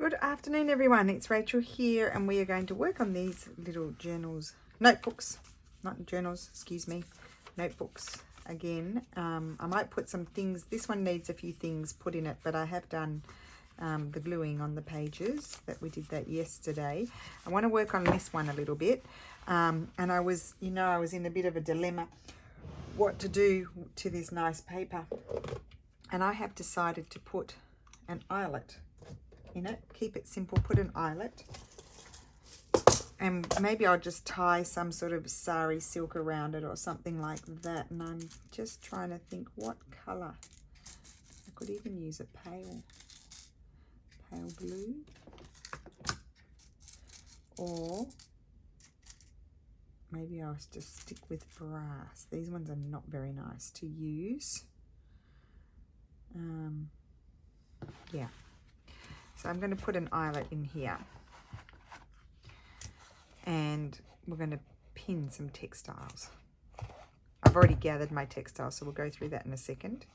Good afternoon, everyone. It's Rachel here, and we are going to work on these little journals, notebooks, not journals, excuse me, notebooks again. I might put some things, this one needs a few things put in it, but I have done the gluing on the pages that we did that yesterday. I want to work on this one a little bit, and I was in a bit of a dilemma what to do to this nice paper, and I have decided to put an eyelet in it. Keep it simple, put an eyelet, and maybe I'll just tie some sort of sari silk around it or something like that. And I'm just trying to think what color. I could even use a pale blue, or maybe I'll just stick with brass. These ones are not very nice to use. Yeah, so I'm going to put an eyelet in here, and we're going to pin some textiles. I've already gathered my textiles, so we'll go through that in a second.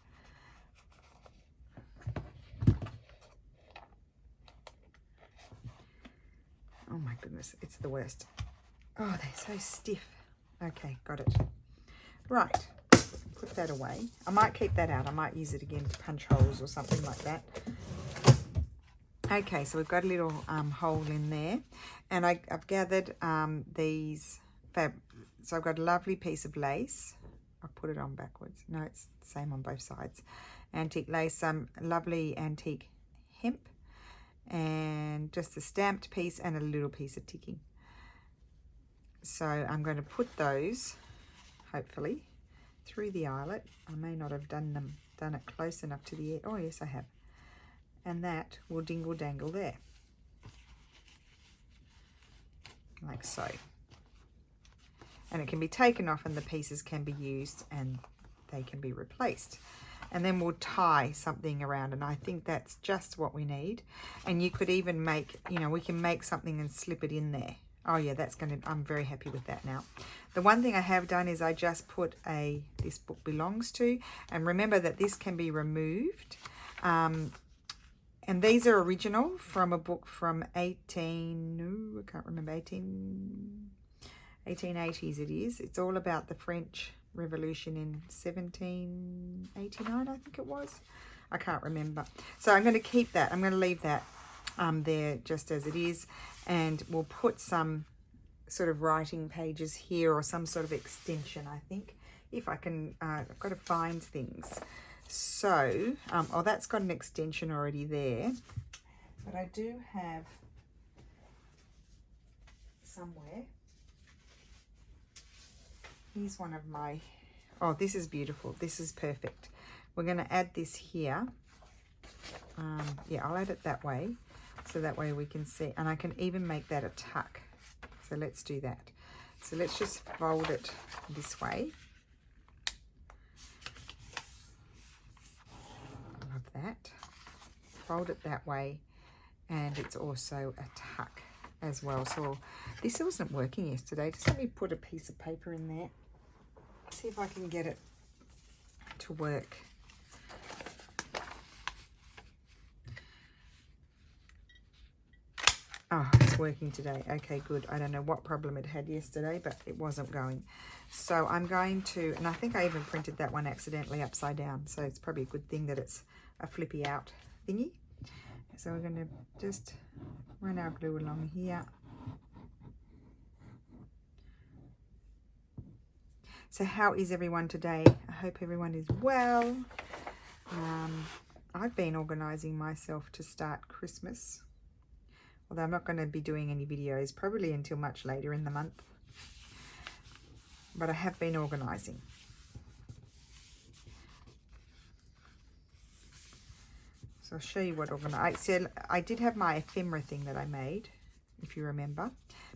Oh my goodness, it's the worst. Oh, they're so stiff. Okay, got it. Right, put that away. I might keep that out. I might use it again to punch holes or something like that. Okay, so we've got a little hole in there, and I've gathered these so I've got a lovely piece of lace. I'll put it on backwards. No, it's the same on both sides. Antique lace, some lovely antique hemp, and just a stamped piece and a little piece of ticking. So I'm going to put those, hopefully, through the eyelet. I may not have done it close enough to the edge. Oh yes, I have. And that will dingle dangle there, like so. And it can be taken off, and the pieces can be used, and they can be replaced. And then we'll tie something around, and I think that's just what we need. And you could even make, we can make something and slip it in there. Oh yeah, I'm very happy with that now. The one thing I have done is I just put this book belongs to, and remember that this can be removed. And these are original from a book from 1880s it is. It's all about the French Revolution in 1789, I think it was. I can't remember. So I'm going to keep that. I'm going to leave that there just as it is. And we'll put some sort of writing pages here, or some sort of extension, I think. If I can, I've got to find things. So, that's got an extension already there, but I do have somewhere. Here's one of my, oh, this is beautiful. This is perfect. We're going to add this here. Yeah, I'll add it that way, so that way we can see, and I can even make that a tuck. So let's do that. So let's just fold it this way. That, fold it that way, and it's also a tuck as well. So this wasn't working yesterday. Just let me put a piece of paper in there, see if I can get it to work. Oh, it's working today. Okay, good. I don't know what problem it had yesterday, but it wasn't going. So I'm going to, and I think I even printed that one accidentally upside down, so it's probably a good thing that it's a flippy out thingy. So we're going to just run our glue along here. So how is everyone today? I hope everyone is well. I've been organising myself to start Christmas, although I'm not going to be doing any videos probably until much later in the month, but I have been organising. So I'll show you what I did have my ephemera thing that I made, if you remember,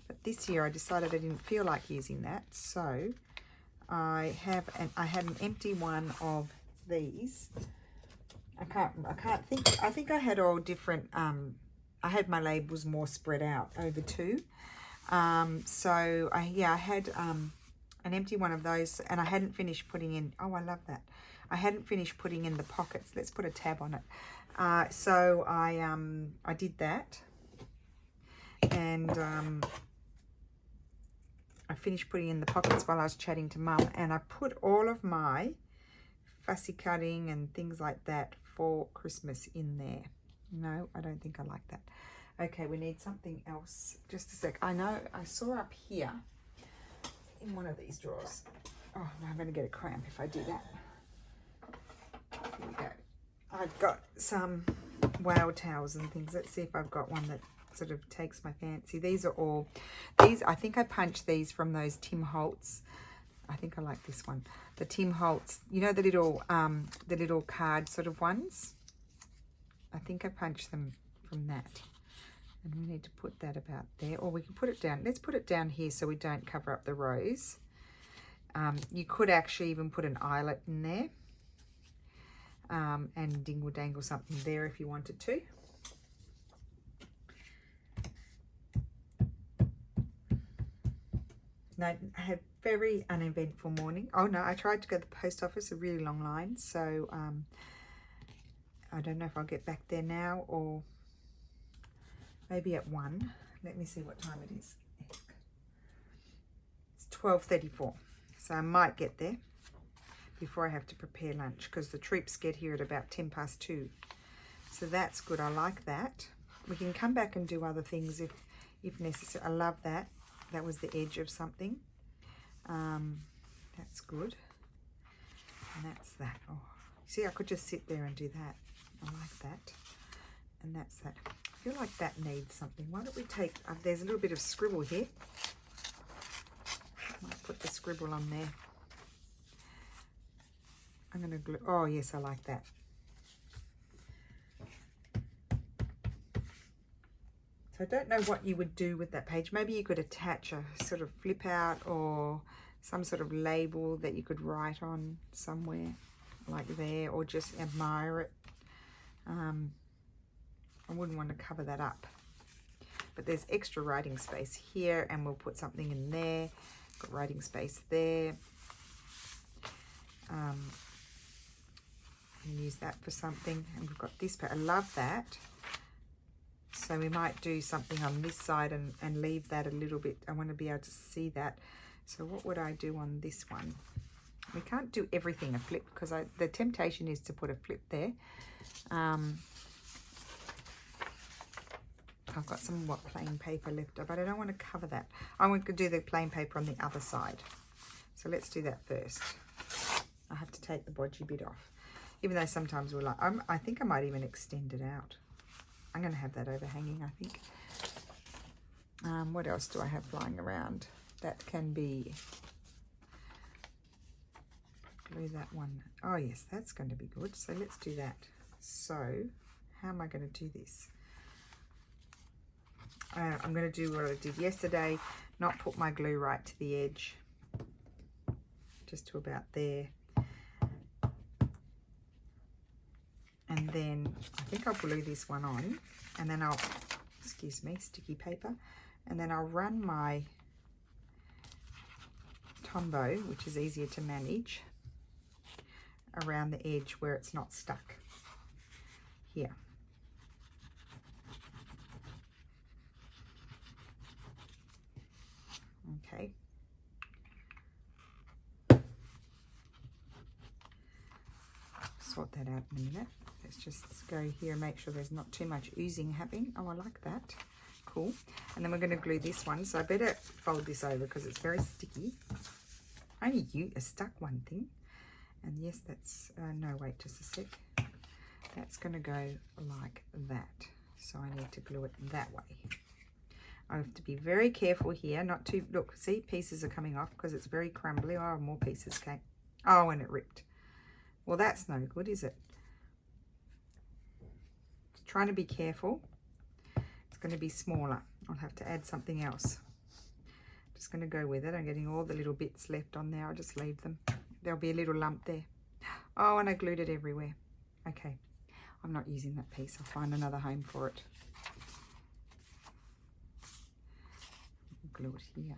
but this year I decided I didn't feel like using that, so I had an empty one of these. I think I had all different, I had my labels more spread out over two. So I had an empty one of those, and I hadn't finished putting in, oh, I love that. I hadn't finished putting in the pockets. Let's put a tab on it. So I did that, and I finished putting in the pockets while I was chatting to Mum, and I put all of my fussy cutting and things like that for Christmas in there. No, I don't think I like that. Okay, we need something else. Just a sec. I know I saw up here in one of these drawers. Oh, no, I'm going to get a cramp if I do that. Here we go. I've got some whale towels and things. Let's see if I've got one that sort of takes my fancy. These are all, these, I think I punched these from those Tim Holtz. I think I like this one. The Tim Holtz, you know, the little card sort of ones. I think I punched them from that. And we need to put that about there, or we can put it down. Let's put it down here so we don't cover up the rows. You could actually even put an eyelet in there, and dingle dangle something there if you wanted to. No, I had very uneventful morning. Oh no, I tried to go to the post office, a really long line, so I don't know if I'll get back there now or maybe at 1. Let me see what time it is. It's 12:34, so I might get there before I have to prepare lunch, because the troops get here at about 2:10. So that's good. I like that. We can come back and do other things if necessary. I love that. That was the edge of something. That's good. And that's that. Oh, see, I could just sit there and do that. I like that. And that's that. I feel like that needs something. Why don't we take, there's a little bit of scribble here. I might put the scribble on there. I'm going to glue, oh yes, I like that. So I don't know what you would do with that page. Maybe you could attach a sort of flip out or some sort of label that you could write on somewhere like there, or just admire it. I wouldn't want to cover that up. But there's extra writing space here, and we'll put something in there. Got writing space there. And use that for something. And we've got this part. I love that. So we might do something on this side and leave that a little bit. I want to be able to see that. So what would I do on this one? We can't do everything a flip, because the temptation is to put a flip there. I've got some plain paper left, but I don't want to cover that. I want to do the plain paper on the other side. So let's do that first. I have to take the bodgy bit off. Even though sometimes we're like, I think I might even extend it out. I'm going to have that overhanging, I think. What else do I have flying around? That can be... glue that one. Oh yes, that's going to be good. So let's do that. So how am I going to do this? I'm going to do what I did yesterday, not put my glue right to the edge, just to about there. And then I think I'll glue this one on, and then I'll, excuse me, sticky paper, and then I'll run my Tombow, which is easier to manage, around the edge where it's not stuck here. Okay. Sort that out in a minute. Let's just go here and make sure there's not too much oozing happening. Oh, I like that. Cool. And then we're going to glue this one. So I better fold this over because it's very sticky. Only stuck one thing. And yes, that's, no, wait just a sec. That's going to go like that. So I need to glue it that way. I have to be very careful here, not to, look, see, pieces are coming off because it's very crumbly. Oh, more pieces came. Oh, and it ripped. Well, that's no good, is it? Trying to be careful. It's going to be smaller. I'll have to add something else. Just going to go with it. I'm getting all the little bits left on there. I'll just leave them. There'll be a little lump there. Oh, and I glued it everywhere. Okay, I'm not using that piece. I'll find another home for it. Glue it here.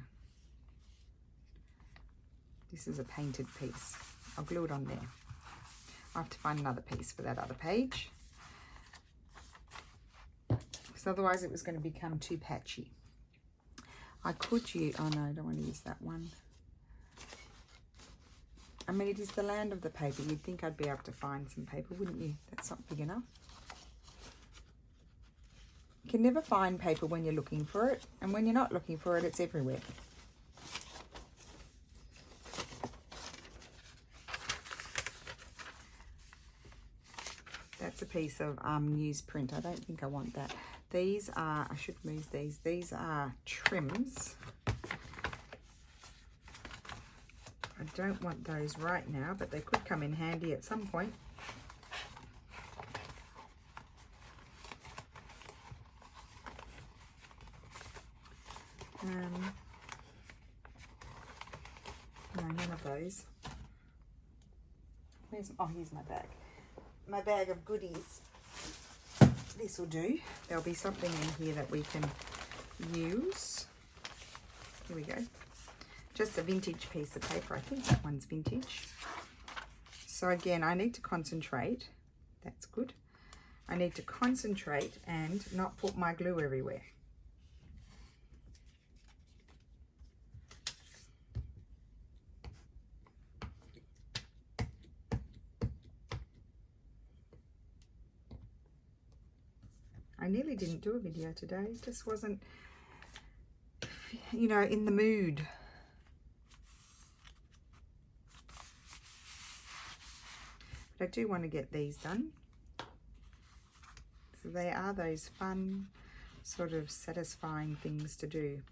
This is a painted piece. I'll glue it on there. I'll have to find another piece for that other page. because otherwise it was going to become too patchy. I could use, oh no, I don't want to use that one. I mean, it is the land of the paper. You'd think I'd be able to find some paper, wouldn't you? That's not big enough. You can never find paper when you're looking for it, and when you're not looking for it, it's everywhere. That's a piece of newsprint. I don't think I want that. These are, I should move these. These are trims. I don't want those right now, but they could come in handy at some point. No, none of those. Here's my bag. My bag of goodies. This will do. There'll be something in here that we can use. Here we go. Just a vintage piece of paper. I think that one's vintage. So again, I need to concentrate. That's good. I need to concentrate and not put my glue everywhere. I nearly didn't do a video today. Just wasn't, you know, in the mood. But I do want to get these done. So they are those fun, sort of satisfying things to do.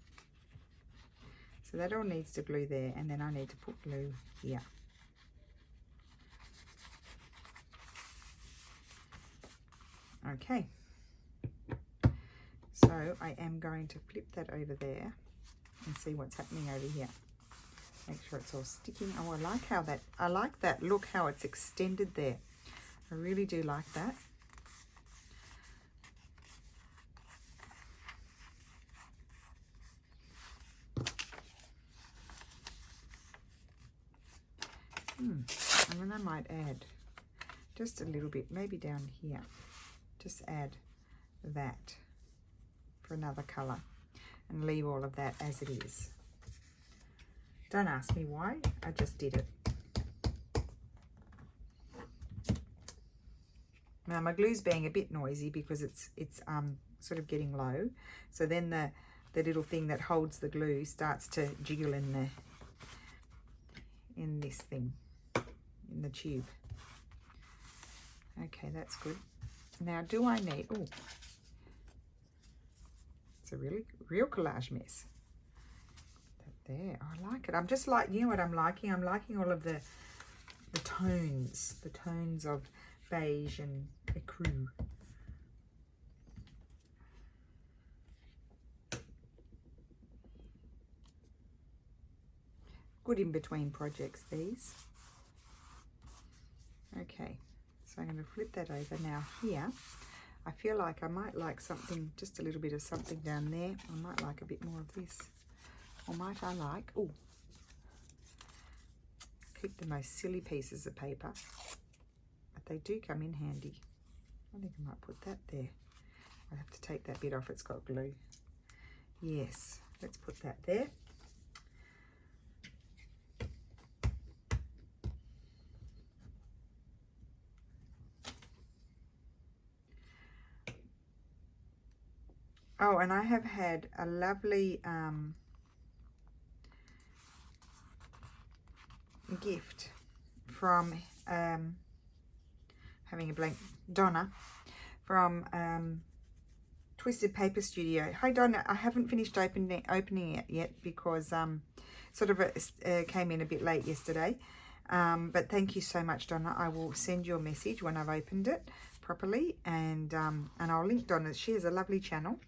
So that all needs to glue there, and then I need to put glue here. Okay. So I am going to flip that over there and see what's happening over here. Make sure it's all sticking. Oh, I like that. Look how it's extended there. I really do like that. And then I might add just a little bit, maybe down here. Just add that for another colour and leave all of that as it is. Don't ask me why, I just did it. Now my glue's being a bit noisy because it's sort of getting low, so then the little thing that holds the glue starts to jiggle in this thing, in the tube. Okay, that's good. Now do I need, oh, it's a real collage mess. That there, I like it. I'm just like, you know what I'm liking? I'm liking all of the tones of beige and ecru. Good in between projects, these. Okay, so I'm going to flip that over now here. I feel like I might like something, just a little bit of something down there. I might like a bit more of this. Or might I like, oh, keep the most silly pieces of paper. But they do come in handy. I think I might put that there. I'll have to take that bit off, it's got glue. Yes, let's put that there. Oh, and I have had a lovely gift from having a blank, Donna from Twisted Paper Studio. Hi Donna, I haven't finished opening it yet because sort of came in a bit late yesterday, but thank you so much, Donna. I will send you a message when I've opened it properly, and I'll link Donna. She has a lovely channel,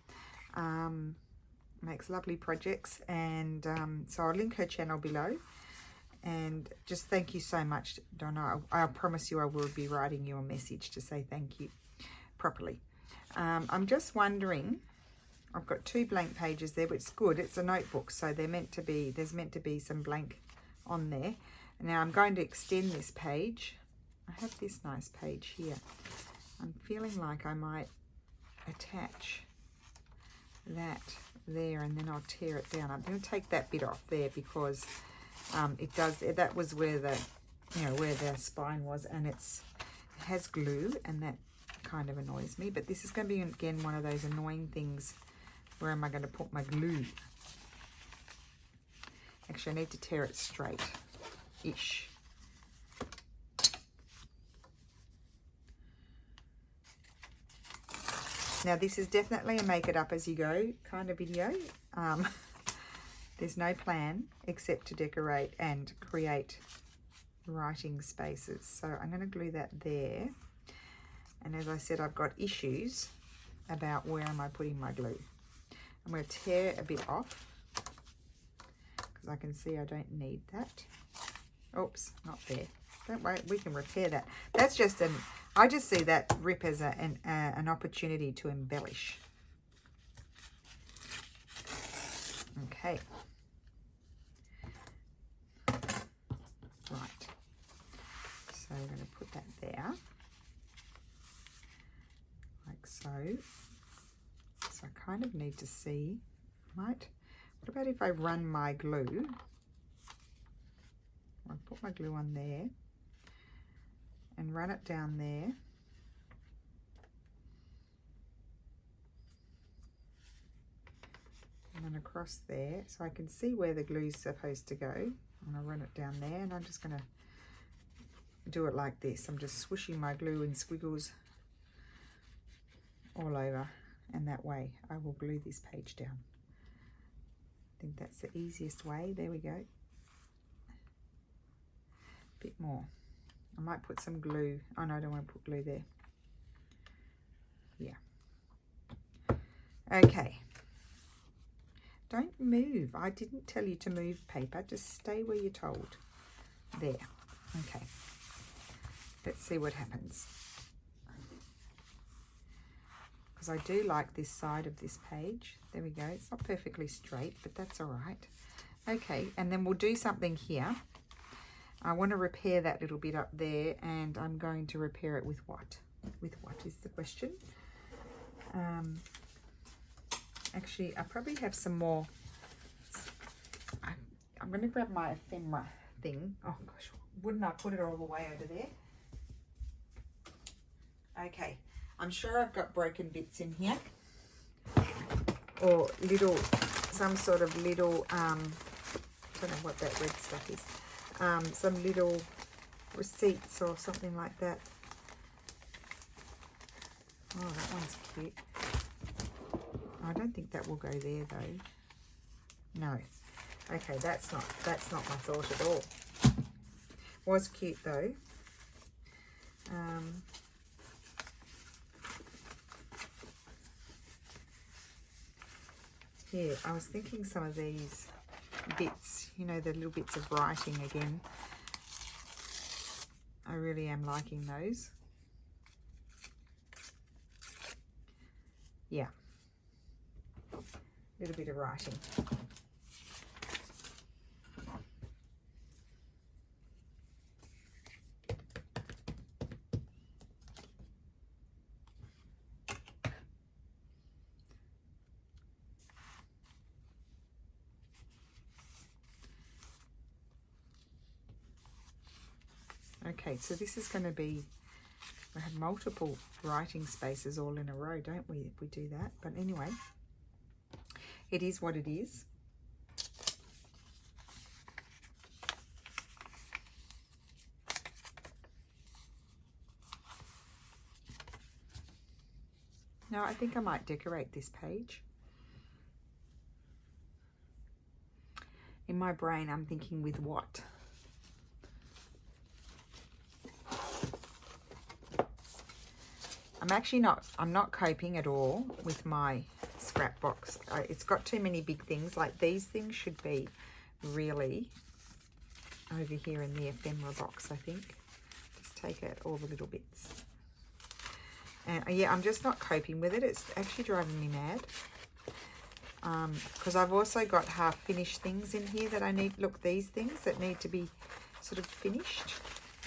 makes lovely projects, and so I'll link her channel below. And just thank you so much, Donna. I promise you I will be writing you a message to say thank you properly. I'm just wondering, I've got 2 blank pages there, which is good. It's a notebook, so there's meant to be some blank on there. Now I'm going to extend this page. I have this nice page here. I'm feeling like I might attach that there, and then I'll tear it down. I'm going to take that bit off there because that was where the, where the spine was, and it has glue, and that kind of annoys me. But this is going to be, again, one of those annoying things. Where am I going to put my glue? Actually, I need to tear it straight-ish. Now, this is definitely a make it up as you go kind of video. There's no plan except to decorate and create writing spaces. So I'm going to glue that there. And as I said, I've got issues about where am I putting my glue. I'm going to tear a bit off because I can see I don't need that. Oops, not there. Don't worry, we can repair that. That's just I just see that rip as an opportunity to embellish. Okay. Right. So we're going to put that there. Like so. So I kind of need to see, right? What about if I run my glue? I'll put my glue on there and run it down there. And then across there, so I can see where the glue's supposed to go. And I'll run it down there, and I'm just going to do it like this. I'm just swishing my glue in squiggles all over, and that way I will glue this page down. I think that's the easiest way. There we go. Bit more. I might put some glue. Oh no, I don't want to put glue there. Yeah. Okay. Don't move. I didn't tell you to move paper. Just stay where you're told. There. Okay. Let's see what happens. Because I do like this side of this page. There we go. It's not perfectly straight, but that's all right. Okay, and then we'll do something here. I want to repair that little bit up there, and I'm going to repair it with what? With what is the question? Actually, I probably have some more. I'm going to grab my ephemera thing. Oh gosh, wouldn't I put it all the way over there? Okay, I'm sure I've got broken bits in here. Or little, some sort of little, I don't know what that red stuff is. Some little receipts or something like that. Oh, that one's cute. I don't think that will go there though. No. Okay, that's not my thought at all. Was cute though. Yeah, I was thinking some of these bits, you know, the little bits of writing again. I really am liking those. Yeah. A little bit of writing. Okay, so this is going to be, we have multiple writing spaces all in a row, don't we, if we do that? But anyway, it is what it is. Now, I think I might decorate this page. In my brain, I'm thinking with what? I'm not coping at all with my scrap box. It's got too many big things. Like these things should be really over here in the ephemera box, I think. Just take out all the little bits. And yeah, I'm just not coping with it. It's actually driving me mad. Because I've also got half finished things in here that I need. Look, these things that need to be sort of finished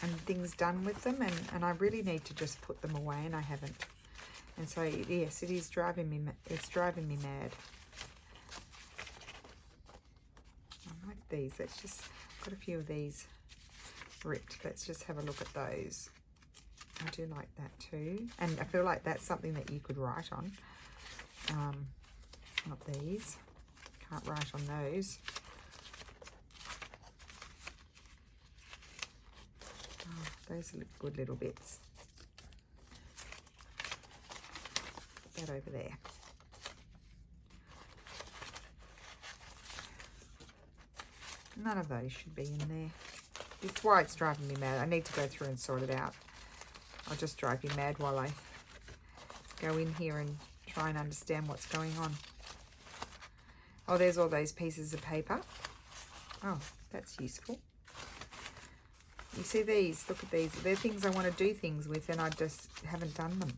and things done with them, and I really need to just put them away, and I haven't. And so, yes, it is driving me, it's driving me mad. I like these. Let's just, got a few of these ripped. Let's just have a look at those. I do like that too. And I feel like that's something that you could write on. Not these. Can't write on those. Oh, those are good little bits. Put that over there. None of those should be in there. It's why it's driving me mad. I need to go through and sort it out. I'll just drive you mad while I go in here and try and understand what's going on. Oh, there's all those pieces of paper. Oh, that's useful. You see these? Look at these. They're things I want to do things with, and I just haven't done them.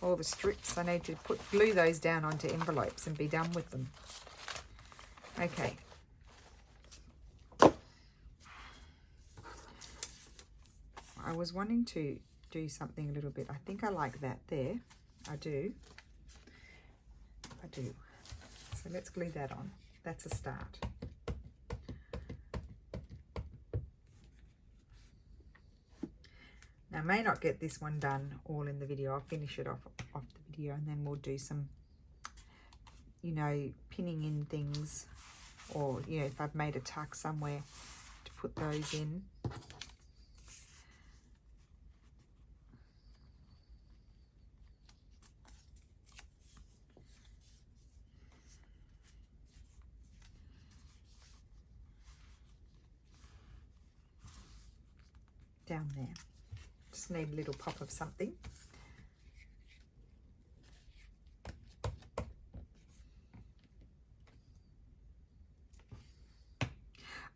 All the strips. I need to glue those down onto envelopes and be done with them. Okay. I was wanting to do something a little bit. I think I like that there. I do. I do. So let's glue that on. That's a start. Now, I may not get this one done all in the video. I'll finish it off the video, and then we'll do some, you know, pinning in things, or, you know, if I've made a tuck somewhere, to put those in. Down there. Just need a little pop of something.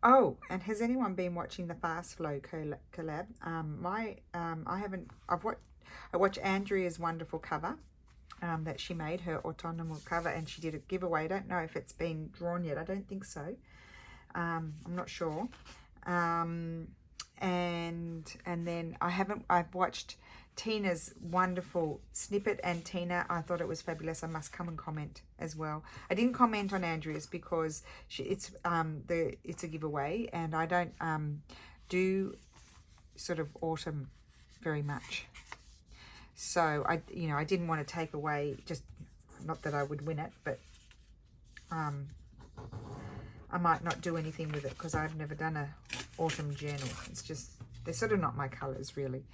Oh, and has anyone been watching the Fast Flow collab? I watched Andrea's wonderful cover that she made, her autumnal cover, and she did a giveaway. I don't know if it's been drawn yet. I don't think so. I'm not sure. And then I've watched Tina's wonderful snippet, and Tina, I thought it was fabulous. I must come and comment as well. I didn't comment on Andrea's because it's a giveaway, and I don't do sort of autumn very much. So I didn't want to take away, just not that I would win it, but I might not do anything with it because I've never done a autumn journal. It's just, they're sort of not my colours really.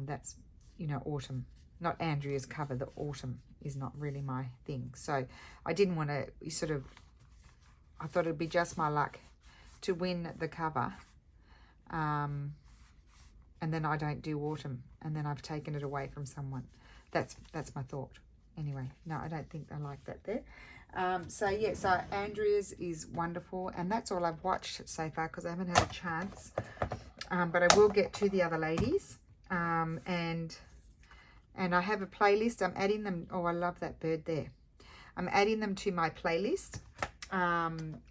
That's, you know, autumn, not Andrea's cover. The autumn is not really my thing. So I didn't want to sort of, I thought it'd be just my luck to win the cover. And then I don't do autumn, and then I've taken it away from someone. That's my thought. Anyway, no, I don't think I like that there. So yeah, so Andrea's is wonderful, and that's all I've watched so far because I haven't had a chance. But I will get to the other ladies. And I have a playlist. I'm adding them. Oh, I love that bird there. I'm adding them to my playlist.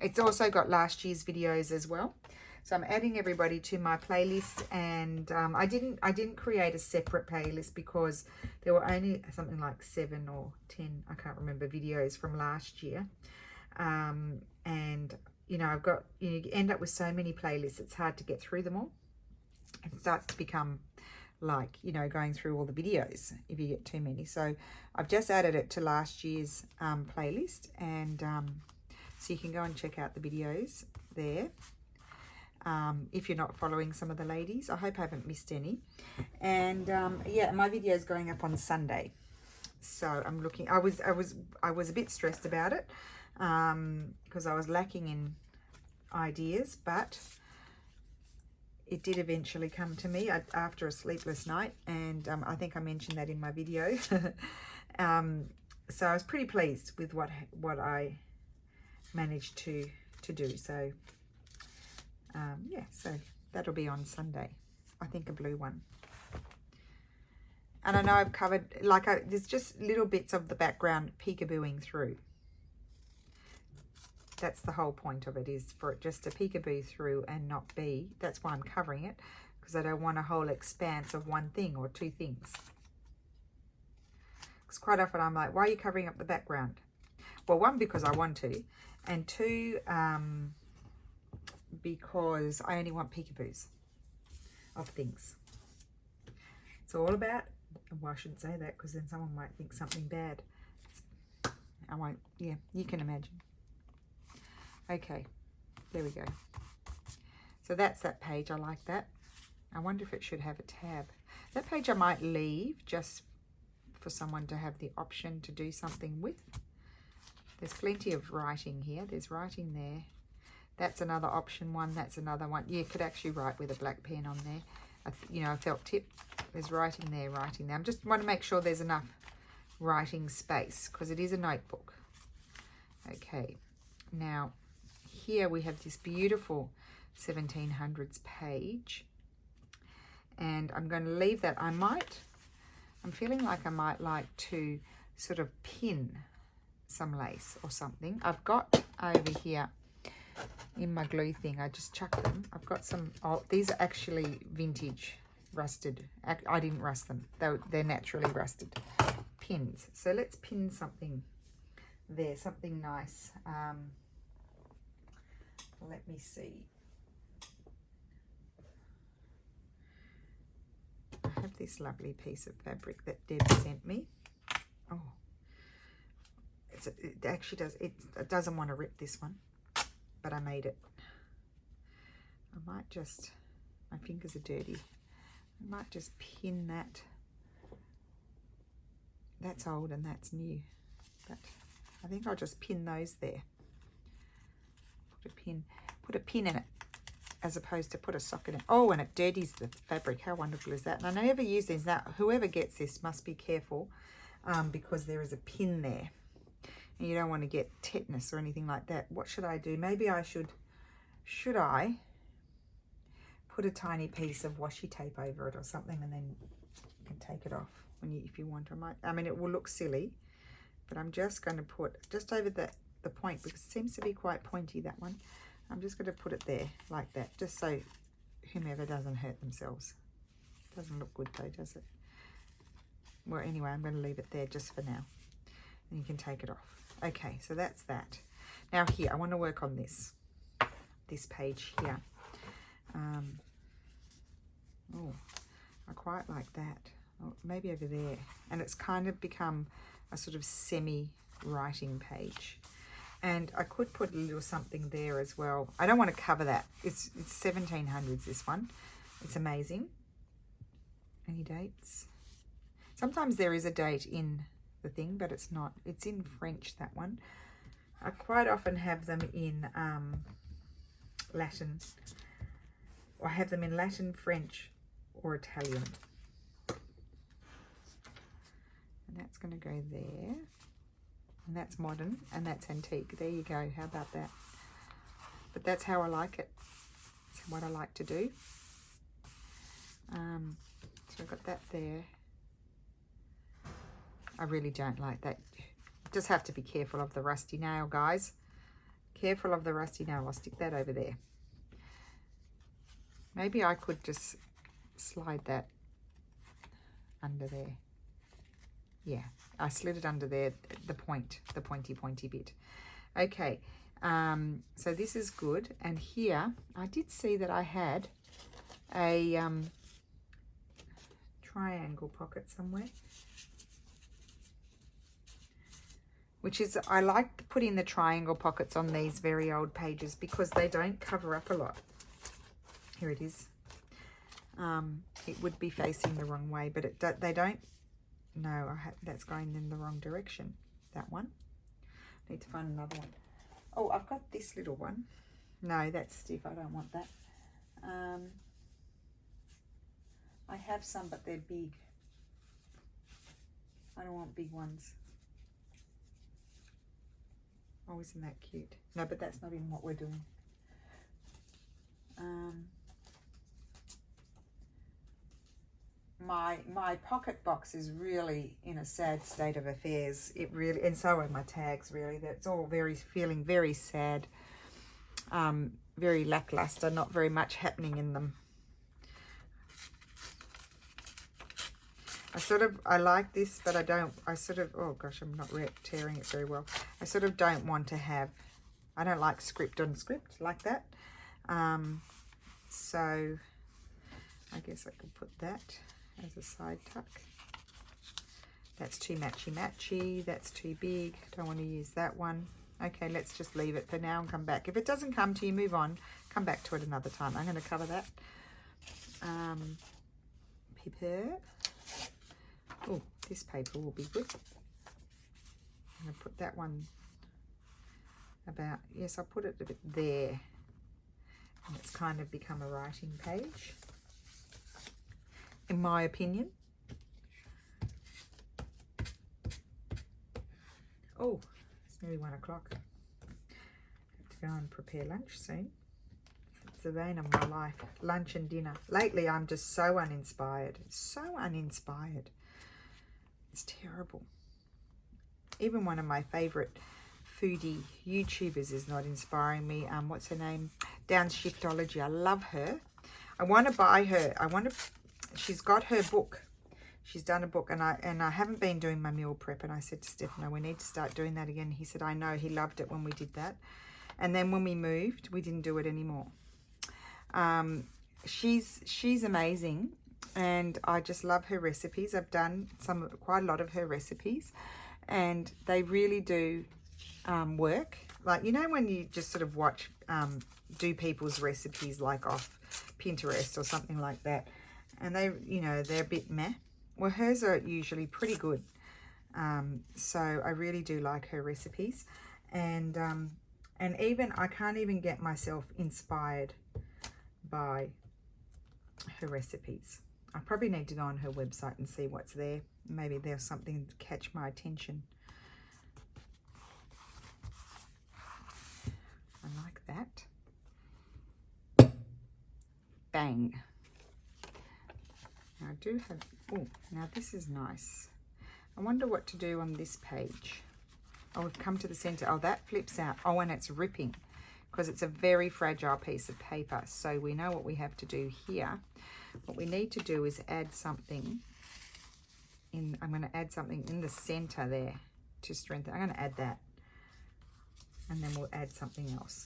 It's also got last year's videos as well. So I'm adding everybody to my playlist, and I didn't create a separate playlist because there were only something like 7 or 10, I can't remember, videos from last year. And you know, you end up with so many playlists, it's hard to get through them all. It starts to become like, you know, going through all the videos if you get too many. So I've just added it to last year's playlist, and so you can go and check out the videos there. If you're not following some of the ladies, I hope I haven't missed any. And yeah, my video is going up on Sunday, so I'm looking. I was a bit stressed about it because I was lacking in ideas, but it did eventually come to me after a sleepless night, and I think I mentioned that in my video. So I was pretty pleased with what I managed to do. So yeah, so that'll be on Sunday. I think a blue one. And I know I've covered, like, there's just little bits of the background peekabooing through. That's the whole point of it, is for it just to peekaboo through and not be. That's why I'm covering it, because I don't want a whole expanse of one thing or two things. Because quite often I'm like, why are you covering up the background? Well, one, because I want to, and two, because I only want peekaboos of things. It's all about, well, I shouldn't say that because then someone might think something bad. I won't, yeah, you can imagine. Okay, there we go. So that's that page. I like that. I wonder if it should have a tab. That page I might leave just for someone to have the option to do something with. There's plenty of writing here. There's writing there. That's another option one. That's another one. You could actually write with a black pen on there. You know, a felt tip. There's writing there, writing there. I just want to make sure there's enough writing space because it is a notebook. Okay. Now, here we have this beautiful 1700s page. And I'm going to leave that. I'm feeling like I might like to sort of pin some lace or something. I've got over here in my glue thing, I just chucked them. I've got some, oh, these are actually vintage rusted. I didn't rust them. They're naturally rusted pins. So let's pin something there, something nice. Let me see. I have this lovely piece of fabric that Deb sent me. Oh, it actually does, it doesn't want to rip this one, but I made it. I might just, my fingers are dirty. I might just pin that. That's old and that's new, but I think I'll just pin those there. Put a pin in it, as opposed to put a sock in it. Oh, and it dirties the fabric. How wonderful is that? And I never use these. Now, whoever gets this must be careful because there is a pin there. And you don't want to get tetanus or anything like that. What should I do? Maybe I should I put a tiny piece of washi tape over it or something, and then you can take it off if you want. I mean, it will look silly, but I'm just going to put just over the point, because it seems to be quite pointy, that one. I'm just going to put it there like that, just so whomever doesn't hurt themselves. Doesn't look good though, does it? Well, anyway, I'm going to leave it there just for now, and you can take it off. Okay, so that's that. Now here, I want to work on this page here. Oh, I quite like that. Oh, maybe over there. And it's kind of become a sort of semi-writing page. And I could put a little something there as well. I don't want to cover that. It's 1700s, this one. It's amazing. Any dates? Sometimes there is a date in the thing, but it's not. It's in French, that one. I quite often have them in Latin. Or I have them in Latin, French, or Italian. And that's going to go there. And that's modern, and that's antique. There you go. How about that? But that's how I like it. That's what I like to do. So I've got that there. I really don't like that. Just have to be careful of the rusty nail, guys. Careful of the rusty nail. I'll stick that over there. Maybe I could just slide that under there. Yeah, I slid it under there, the pointy bit. Okay, so this is good. And here, I did see that I had a triangle pocket somewhere. Which is, I like putting the triangle pockets on these very old pages because they don't cover up a lot. Here it is. It would be facing the wrong way, but they don't. No, that's going in the wrong direction. That one. Need to find another one. Oh, I've got this little one. No, that's stiff. I don't want that. I have some, but they're big. I don't want big ones. Oh, isn't that cute? No, but that's not in what we're doing. My pocket box is really in a sad state of affairs. It really, and so are my tags. Really, that's all feeling very sad, very lackluster. Not very much happening in them. I like this, but oh gosh, I'm not tearing it very well. I sort of don't want to have, I don't like script on script like that. So I guess I could put that as a side tuck. That's too matchy-matchy. That's too big. Don't want to use that one. Okay, let's just leave it for now and come back. If it doesn't come to you, move on. Come back to it another time. I'm going to cover that. Paper. Oh, this paper will be good. I'm going to put that one about, yes, I'll put it a bit there. And it's kind of become a writing page, in my opinion. Oh, it's nearly 1 o'clock. I have to go and prepare lunch soon. It's the vein of my life, lunch and dinner. Lately, I'm just so uninspired. So uninspired. It's terrible. Even one of my favourite foodie YouTubers is not inspiring me. What's her name? Downshiftology. I love her. I want to buy her. She's got her book. She's done a book, and I haven't been doing my meal prep. And I said to Stefano, we need to start doing that again. He said, I know. He loved it when we did that. And then when we moved, we didn't do it anymore. She's amazing, and I just love her recipes. I've done quite a lot of her recipes, and they really do work. Like, you know, when you just sort of watch do people's recipes like off Pinterest or something like that, and they, you know, they're a bit meh. Well, hers are usually pretty good. So I really do like her recipes. And even, I can't even get myself inspired by her recipes. I probably need to go on her website and see what's there. Maybe there's something to catch my attention. I like that. Bang. Now I do have, oh, now this is nice. I wonder what to do on this page. Oh, we've come to the center. Oh, that flips out. Oh, and it's ripping because it's a very fragile piece of paper. So we know what we have to do here. What we need to do is add something in. I'm going to add something in the center there to strengthen. I'm going to add that. And then we'll add something else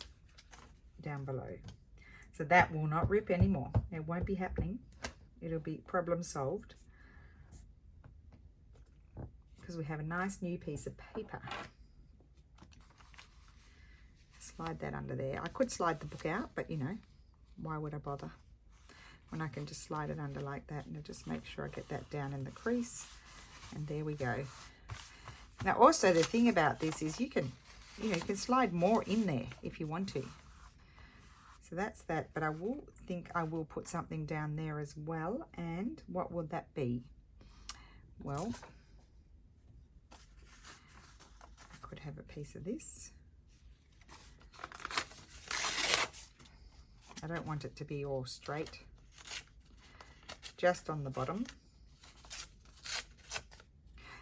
down below. So that will not rip anymore. It won't be happening. It'll be problem solved. Because we have a nice new piece of paper. Slide that under there. I could slide the book out, but you know, why would I bother when I can just slide it under like that, and I'll just make sure I get that down in the crease. And there we go. Now also the thing about this is you can slide more in there if you want to. So that's that, but I will put something down there as well. And what would that be? Well, I could have a piece of this. I don't want it to be all straight, just on the bottom.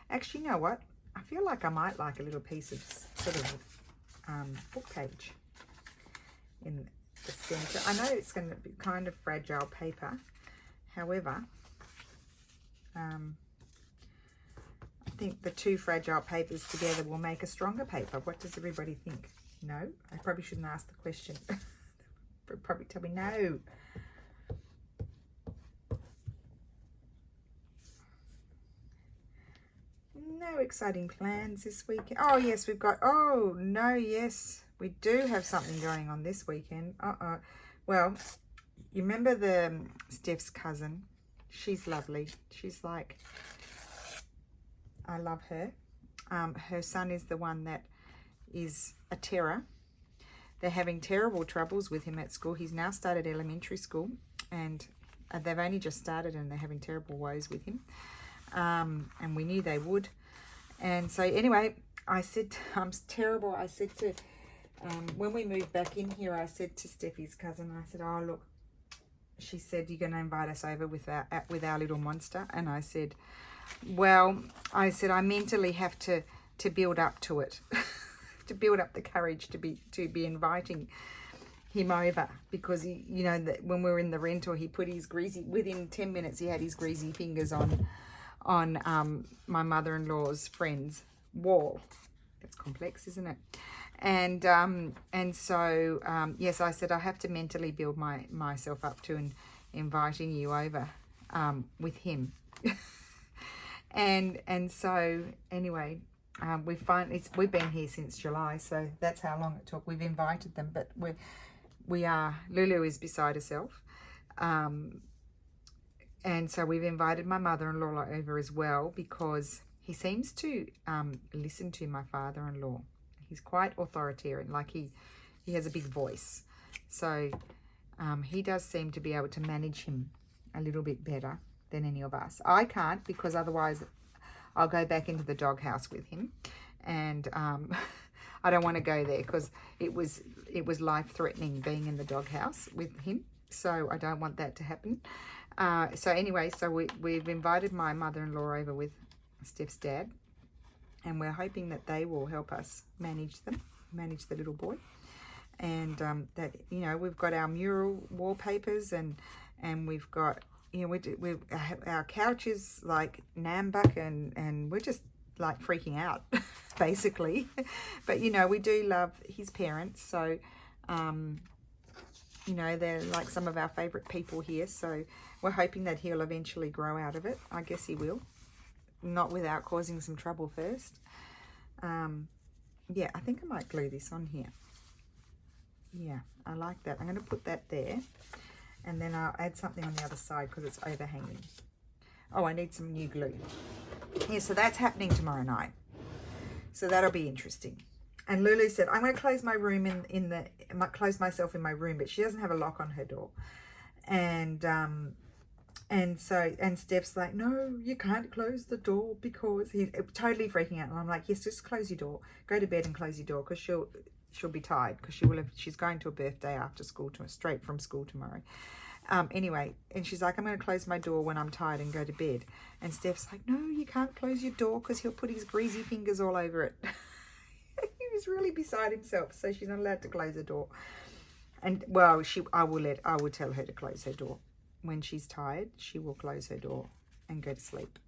Actually, you know what? I feel like I might like a little piece of sort of book page in the center. I know it's going to be kind of fragile paper. However, I think the two fragile papers together will make a stronger paper. What does everybody think? No? I probably shouldn't ask the question. Probably tell me no. No exciting plans this weekend. Oh yes, we've got, oh no, yes, we do have something going on this weekend. Well, you remember the Steph's cousin? She's lovely. She's like, I love her. Her son is the one that is a terror. They're having terrible troubles with him at school. He's now started elementary school, and they've only just started, and they're having terrible woes with him. And we knew they would. And so anyway, I said, I'm terrible. I said to, when we moved back in here, I said to Steffi's cousin, I said, oh, look, she said, you're going to invite us over with our little monster. And I said, well, I said, I mentally have to build up to it. To build up the courage to be inviting him over, because he, you know, that when we were in the rental, he put his greasy, within 10 minutes he had his greasy fingers on on my mother-in-law's friend's wall. That's complex, isn't it? And so yes, I said I have to mentally build myself up to inviting you over with him. and so anyway, we've been here since July, so that's how long it took. We've invited them, but Lulu is beside herself. And so we've invited my mother-in-law over as well, because he seems to listen to my father-in-law. He's quite authoritarian, like he has a big voice. So he does seem to be able to manage him a little bit better than any of us. I can't, because otherwise I'll go back into the doghouse with him. And I don't want to go there, because it was life-threatening being in the doghouse with him. So I don't want that to happen. So anyway, so we've invited my mother-in-law over with Steph's dad, and we're hoping that they will help us manage the little boy. And that, you know, we've got our mural wallpapers, and we've got, you know, our couch is like Nambuck, and we're just like freaking out basically. But you know, we do love his parents, so you know, they're like some of our favorite people here. So we're hoping that he'll eventually grow out of it. I guess he will, not without causing some trouble first. Yeah, I think I might glue this on here. Yeah, I like that. I'm going to put that there, and then I'll add something on the other side because it's overhanging. Oh, I need some new glue. Yeah, so that's happening tomorrow night. So that'll be interesting. And Lulu said, I'm going to close my room close myself in my room, but she doesn't have a lock on her door. And Steph's like, no, you can't close the door, because he's totally freaking out. And I'm like, yes, just close your door. Go to bed and close your door, because she'll be tired, because she's going to a birthday after school, straight from school tomorrow. Anyway, and she's like, I'm going to close my door when I'm tired and go to bed. And Steph's like, no, you can't close your door, because he'll put his greasy fingers all over it. He was really beside himself, so she's not allowed to close her door. And well, I will tell her to close her door. When she's tired, she will close her door and go to sleep.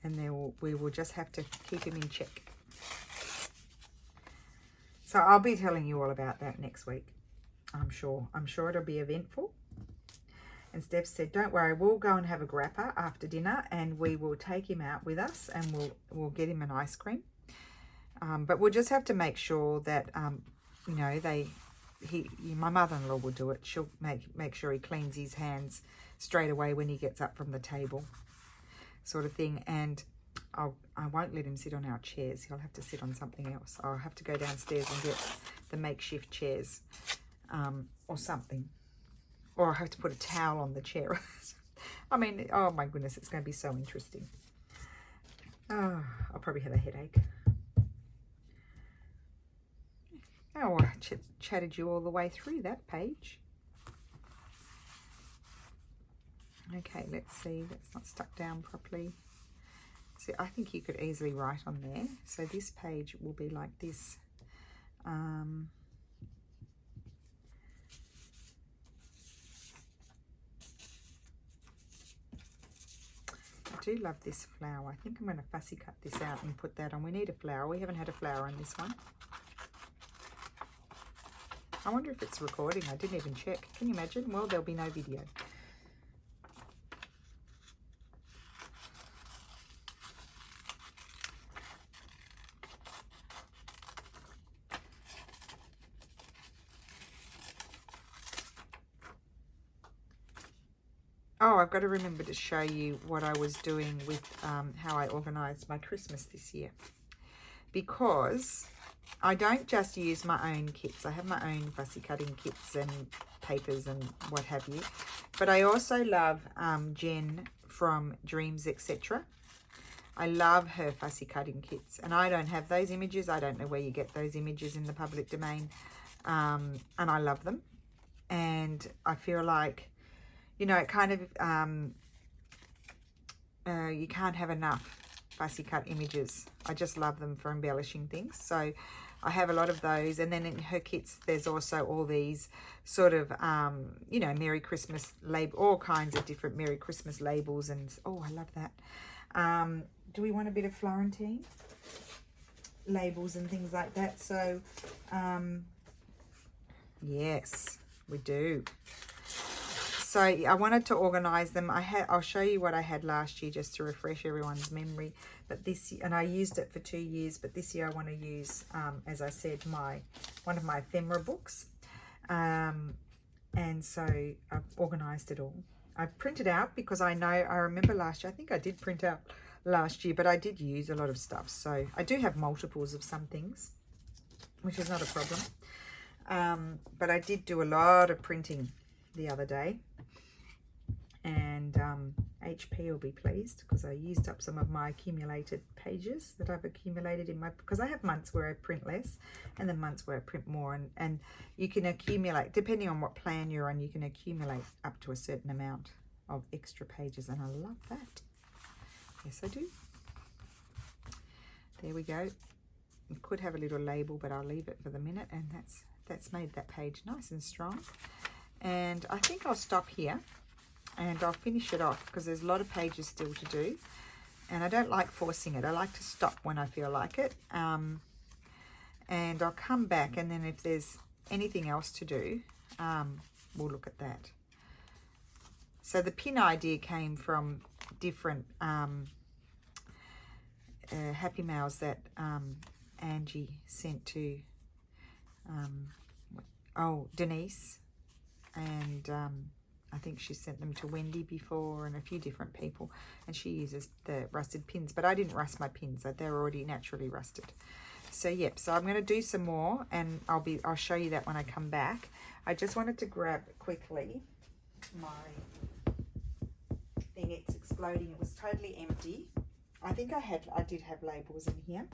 And we will just have to keep him in check. So I'll be telling you all about that next week. I'm sure it'll be eventful. And Steph said, don't worry, we'll go and have a grappa after dinner, and we will take him out with us, and we'll get him an ice cream. But we'll just have to make sure that, you know, my mother-in-law will do it. She'll make sure he cleans his hands straight away when he gets up from the table, sort of thing. And I won't let him sit on our chairs. He'll have to sit on something else. I'll have to go downstairs and get the makeshift chairs, or something. Or I'll have to put a towel on the chair. I mean, oh my goodness, it's going to be so interesting. Oh, I'll probably have a headache. Oh, I chatted you all the way through that page. Okay, let's see. That's not stuck down properly. So I think you could easily write on there. So this page will be like this. I do love this flower. I think I'm going to fussy cut this out and put that on. We need a flower. We haven't had a flower on this one. I wonder if it's recording. I didn't even check. Can you imagine? Well, there'll be no video. Oh, I've got to remember to show you what I was doing with how I organised my Christmas this year. Because I don't just use my own kits. I have my own fussy cutting kits and papers and what have you. But I also love Jen from Dreams, etc. I love her fussy cutting kits. And I don't have those images. I don't know where you get those images in the public domain. And I love them. And I feel like, you know, it kind of, you can't have enough fussy cut images. I just love them for embellishing things. So I have a lot of those. And then in her kits, there's also all these sort of, you know, Merry Christmas label, all kinds of different Merry Christmas labels. And oh, I love that. Do we want a bit of Florentine labels and things like that? So yes, we do. So I wanted to organize them. I'll show you what I had last year just to refresh everyone's memory. But this year, and I used it for 2 years, but this year I want to use, as I said, one of my ephemera books. And so I've organized it all. I printed out because I remember last year, I think I did print out last year, but I did use a lot of stuff. So I do have multiples of some things, which is not a problem. But I did do a lot of printing the other day. And HP will be pleased because I used up some of my accumulated pages that I've accumulated in my, because I have months where I print less and then months where I print more, and you can accumulate, depending on what plan you're on, you can accumulate up to a certain amount of extra pages, and I love that. Yes, I do. There we go. It could have a little label, but I'll leave it for the minute, and that's made that page nice and strong. And I think I'll stop here. And I'll finish it off because there's a lot of pages still to do. And I don't like forcing it. I like to stop when I feel like it. And I'll come back, and then if there's anything else to do, we'll look at that. So the pin idea came from different Happy Mails that Angie sent to Denise. And I think she sent them to Wendy before and a few different people, and she uses the rusted pins, but I didn't rust my pins. They're already naturally rusted. So yep, so I'm going to do some more, and I'll show you that when I come back. I just wanted to grab quickly my thing. It's exploding. It was totally empty. I think I did have labels in here.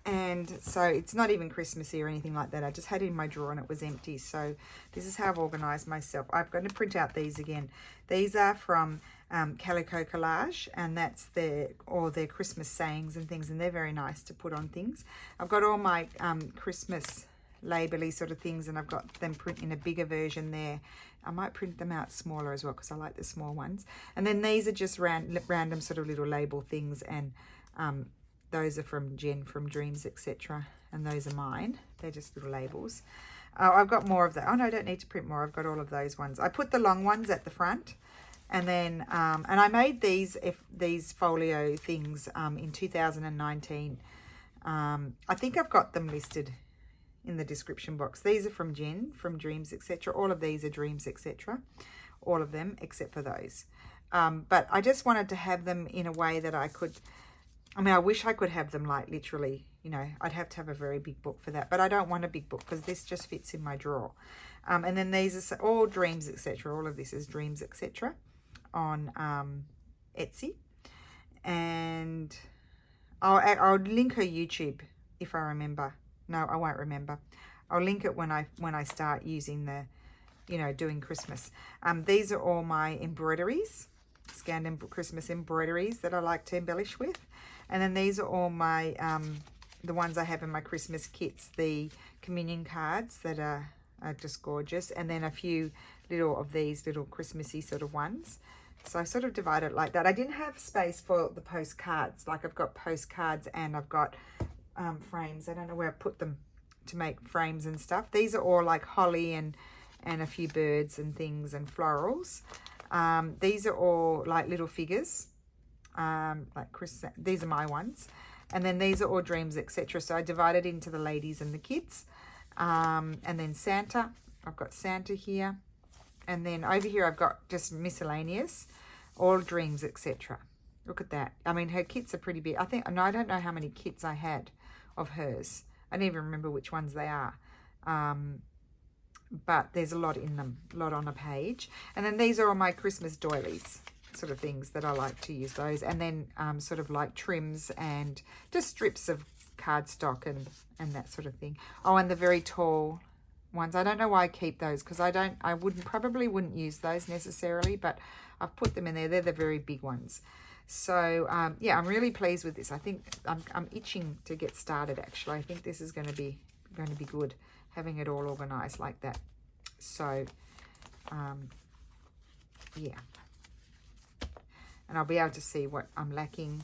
And so it's not even Christmassy or anything like that. I just had it in my drawer and it was empty. So this is how I've organized myself. I'm going to print out these again. These are from Calico Collage, and that's all their Christmas sayings and things, and they're very nice to put on things. I've got all my Christmas label-y sort of things, and I've got them print in a bigger version there. I might print them out smaller as well because I like the small ones. And then these are just random sort of little label things, and those are from Jen from Dreams, etc. And those are mine. They're just little labels. I've got more of that. Oh, no, I don't need to print more. I've got all of those ones. I put the long ones at the front. And then, and I made these folio things in 2019. I think I've got them listed in the description box. These are from Jen from Dreams, etc. All of these are Dreams, etc. All of them except for those. But I just wanted to have them in a way that I could... I mean, I wish I could have them like literally, you know, I'd have to have a very big book for that. But I don't want a big book because this just fits in my drawer. And then these are all Dreams, etc. All of this is Dreams, etc. on Etsy. And I'll link her YouTube if I remember. No, I won't remember. I'll link it when I start using the, you know, doing Christmas. These are all my embroideries, scanned Christmas embroideries that I like to embellish with. And then these are all my, the ones I have in my Christmas kits, the communion cards that are just gorgeous. And then a few little of these little Christmassy sort of ones. So I sort of divide it like that. I didn't have space for the postcards. Like I've got postcards and I've got frames. I don't know where I put them to make frames and stuff. These are all like holly and a few birds and things and florals. These are all like little figures. Like these are my ones, and then these are all Dreams, etc. So I divided into the ladies and the kids, and then Santa. I've got Santa here, and then over here I've got just miscellaneous, all Dreams, etc. Look at that. I mean, her kits are pretty big. I don't know how many kits I had of hers. I don't even remember which ones they are, but there's a lot in them, a lot on a page. And then these are all my Christmas doilies sort of things that I like to use those, and then sort of like trims and just strips of cardstock and that sort of thing. Oh, and the very tall ones. I don't know why I keep those, because I probably wouldn't use those necessarily, but I've put them in there. They're the very big ones. So yeah, I'm really pleased with this. I think I'm itching to get started. Actually, I think this is going to be good, having it all organized like that. So yeah, and I'll be able to see what I'm lacking.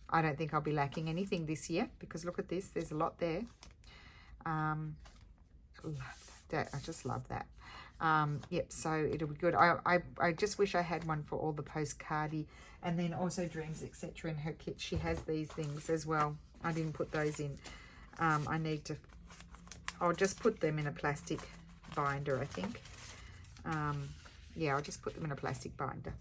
I don't think I'll be lacking anything this year, because look at this, there's a lot there. That I just love that. Yep, so it'll be good. I just wish I had one for all the postcardy, and then also Dreams etc. in her kit. She has these things as well. I didn't put those in. I need to, I'll just put them in a plastic binder, I think. Yeah, I'll just put them in a plastic binder.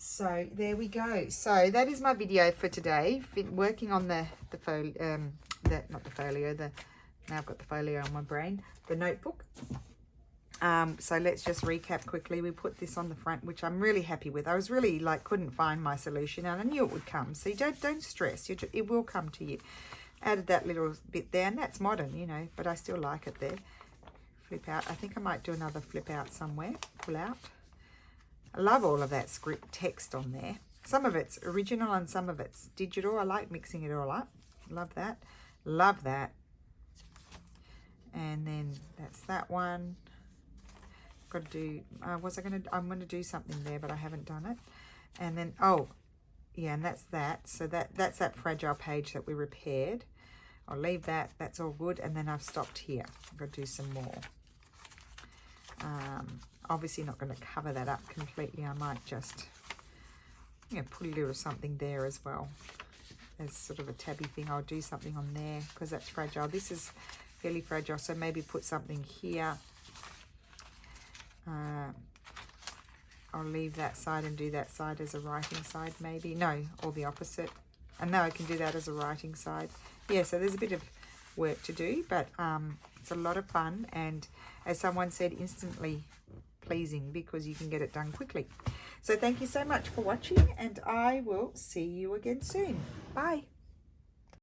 So there we go. So that is my video for today. Working on the folio, not the folio, now I've got the folio on my brain, the notebook. So let's just recap quickly. We put this on the front, which I'm really happy with. I was really couldn't find my solution, and I knew it would come. So don't stress. It will come to you. Added that little bit there, and that's modern, you know, but I still like it there. Flip out. I think I might do another flip out somewhere. Pull out. I love all of that script text on there. Some of it's original and some of it's digital. I like mixing it all up. Love that. Love that. And then that's that one. Got to do, I'm going to do something there, but I haven't done it. And then, oh, yeah, and that's that. So that's that fragile page that we repaired. I'll leave that. That's all good. And then I've stopped here. I've got to do some more. Obviously not going to cover that up completely. I might just, put a little something there as well. As sort of a tabby thing. I'll do something on there because that's fragile. This is fairly fragile, so maybe put something here. I'll leave that side and do that side as a writing side, maybe. No, or the opposite. And now I can do that as a writing side. Yeah, so there's a bit of work to do, but it's a lot of fun, and as someone said, instantly pleasing, because you can get it done quickly. So thank you so much for watching, and I will see you again soon. Bye.